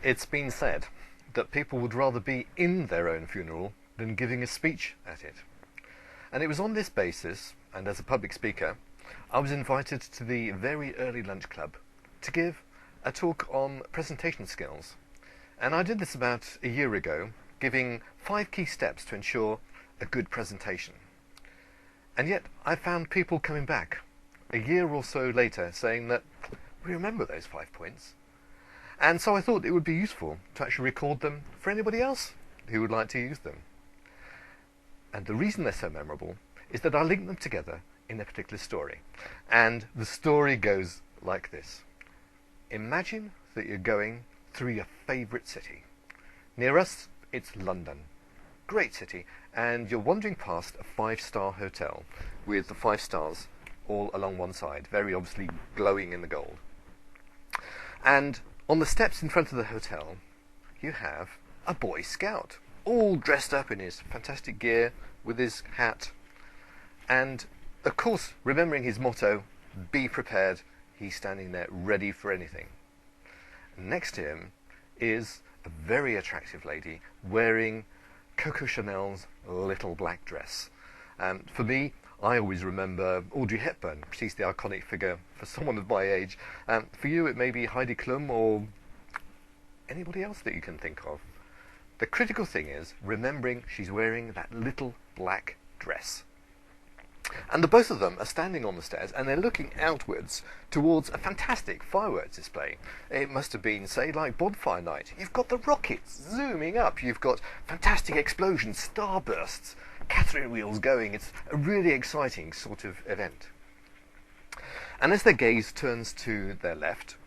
It's been said that people would rather be in their own funeral than giving a speech at it. And it was on this basis, and as a public speaker, I was invited to the very early lunch club to give a talk on presentation skills. And I did this about a year ago, giving 5 key steps to ensure a good presentation. And yet I found people coming back a year or so later saying that we remember those 5 points. And so I thought it would be useful to actually record them for anybody else who would like to use them. And the reason they're so memorable is that I link them together in a particular story. And the story goes like this. Imagine that you're going through your favourite city. Near us, it's London. Great city. And you're wandering past a 5-star hotel with the 5 stars all along one side, very obviously glowing in the gold. And on the steps in front of the hotel, you have a Boy Scout, all dressed up in his fantastic gear with his hat. And, of course, remembering his motto, be prepared, he's standing there ready for anything. Next to him is a very attractive lady wearing Coco Chanel's little black dress. For me, I always remember Audrey Hepburn. She's the iconic figure for someone of my age. For you, it may be Heidi Klum or anybody else that you can think of. The critical thing is remembering she's wearing that little black dress. And the both of them are standing on the stairs and they're looking outwards towards a fantastic fireworks display. It must have been, say, like bonfire night. You've got the rockets zooming up. You've got fantastic explosions, starbursts, Catherine wheels going. It's a really exciting sort of event. And as their gaze turns to their left,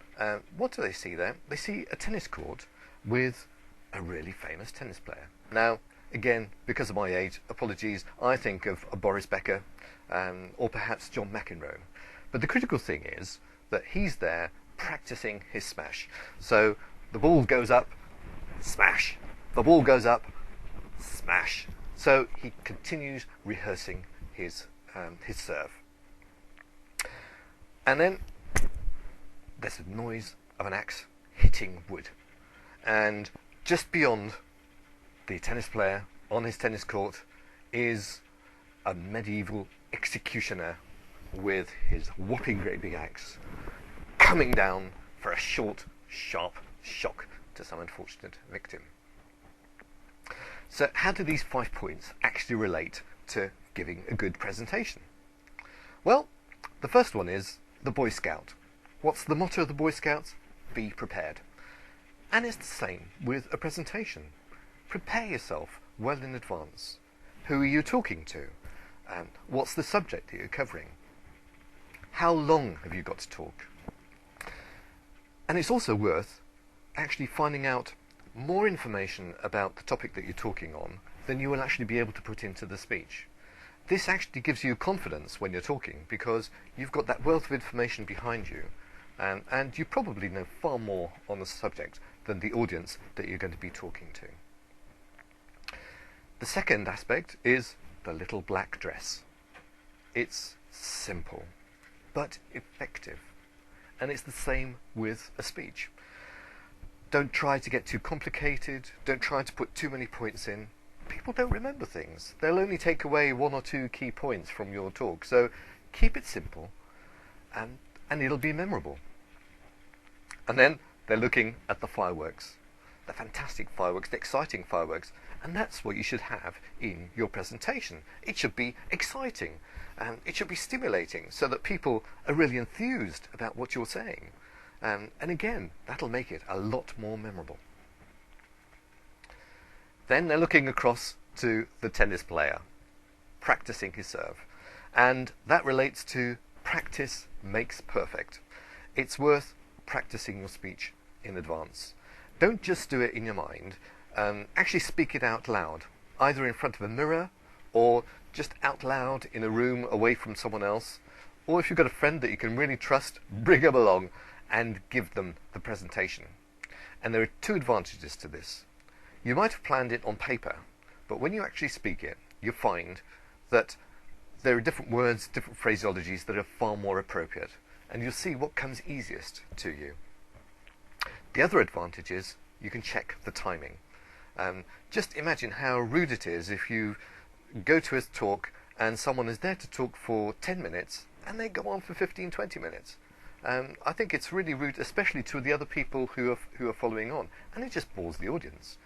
what do they see there? They see a tennis court with a really famous tennis player. Now, again, because of my age, apologies, I think of a Boris Becker or perhaps John McEnroe. But the critical thing is that he's there practicing his smash. So the ball goes up, smash. The ball goes up, smash. So he continues rehearsing his serve. And then there's the noise of an axe hitting wood. And just beyond the tennis player on his tennis court is a medieval executioner with his whopping great big axe coming down for a short, sharp shock to some unfortunate victim. So how do these 5 points actually relate to giving a good presentation? Well, the first one is the Boy Scout. What's the motto of the Boy Scouts? Be prepared. And it's the same with a presentation. Prepare yourself well in advance. Who are you talking to? And what's the subject that you're covering? How long have you got to talk? And it's also worth actually finding out more information about the topic that you're talking on than you will actually be able to put into the speech. This actually gives you confidence when you're talking because you've got that wealth of information behind you and you probably know far more on the subject than the audience that you're going to be talking to. The second aspect is the little black dress. It's simple but effective, and it's the same with a speech. Don't try to get too complicated, don't try to put too many points in. People don't remember things. They'll only take away 1 or 2 key points from your talk, so keep it simple and it'll be memorable. And then they're looking at the fireworks, the fantastic fireworks, the exciting fireworks, and that's what you should have in your presentation. It should be exciting and it should be stimulating so that people are really enthused about what you're saying. And again, that'll make it a lot more memorable. Then they're looking across to the tennis player, practicing his serve. And that relates to practice makes perfect. It's worth practicing your speech in advance. Don't just do it in your mind. Actually speak it out loud, either in front of a mirror or just out loud in a room away from someone else. Or if you've got a friend that you can really trust, bring them along and give them the presentation. And there are 2 advantages to this. You might have planned it on paper, but when you actually speak it, you find that there are different words, different phraseologies that are far more appropriate, and you'll see what comes easiest to you. The other advantage is you can check the timing. Just imagine how rude it is if you go to a talk and someone is there to talk for 10 minutes and they go on for 15, 20 minutes. I think it's really rude, especially to the other people who are following on, and it just bores the audience.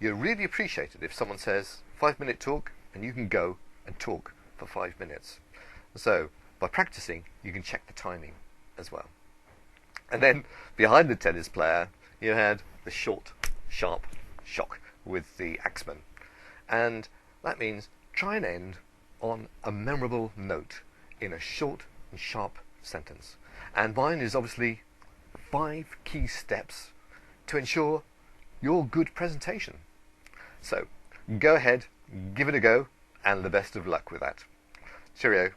You really appreciate it if someone says 5-minute talk and you can go and talk for 5 minutes. So by practicing, you can check the timing as well. And then behind the tennis player, you had the short, sharp shock with the axeman, and that means try and end on a memorable note in a short and sharp sentence. And mine is obviously 5 key steps to ensure your good presentation. So go ahead, give it a go, and the best of luck with that. Cheerio.